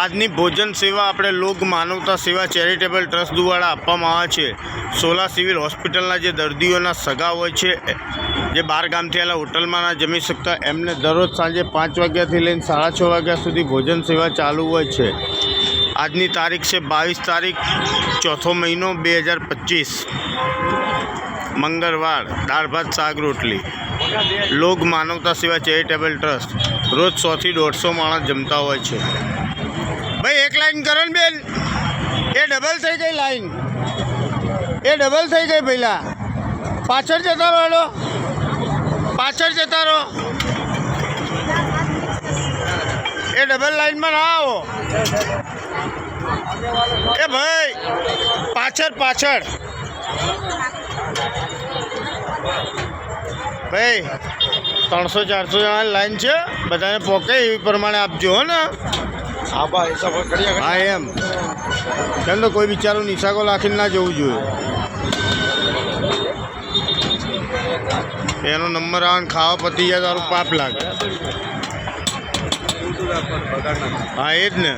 આજની ભોજન સેવા આપણે લોક માનવતા સેવા ચેરિટેબલ ટ્રસ્ટ દ્વારા આપવામાં આવે છે. સોલા સિવિલ હોસ્પિટલના જે દર્દીઓના સગા હોય છે, જે બહાર ગામથી આવેલા હોટલમાં ના જમી શકતા, એમને દરરોજ સાંજે 5 વાગ્યાથી લઈને 6:30 વાગ્યા સુધી ભોજન સેવા ચાલુ હોય છે. આજની તારીખ છે 22 તારીખ 4થો મહિનો 2025 મંગળવાર. દાળ ભાત શાક રોટલી. લોક માનવતા સેવા ચેરિટેબલ ટ્રસ્ટ. રોજ 100 થી 150 માણસ જમતા હોય છે. ભાઈ એક લાઈન કરો ને બેન, એ ડબલ થઈ ગઈ લાઈન, એ ડબલ થઈ ગઈ. પહેલાં પાછળ જતા રહો, પાછળ જતા રહો, એ ડબલ લાઈનમાં ના આવો. એ ભાઈ પાછળ પાછળ ભાઈ 300-400 જણા લાઈન છે, બધાને પોકે એવી પ્રમાણે આપજો હો ને. હા એમ કેમ તો કોઈ બિચારું નિશાકો રાખીને ના જવું જોઈએ. એનો નંબર આવે ને ખાવા પતી જાય તારું પાપ લાગે. હા એ જ ને.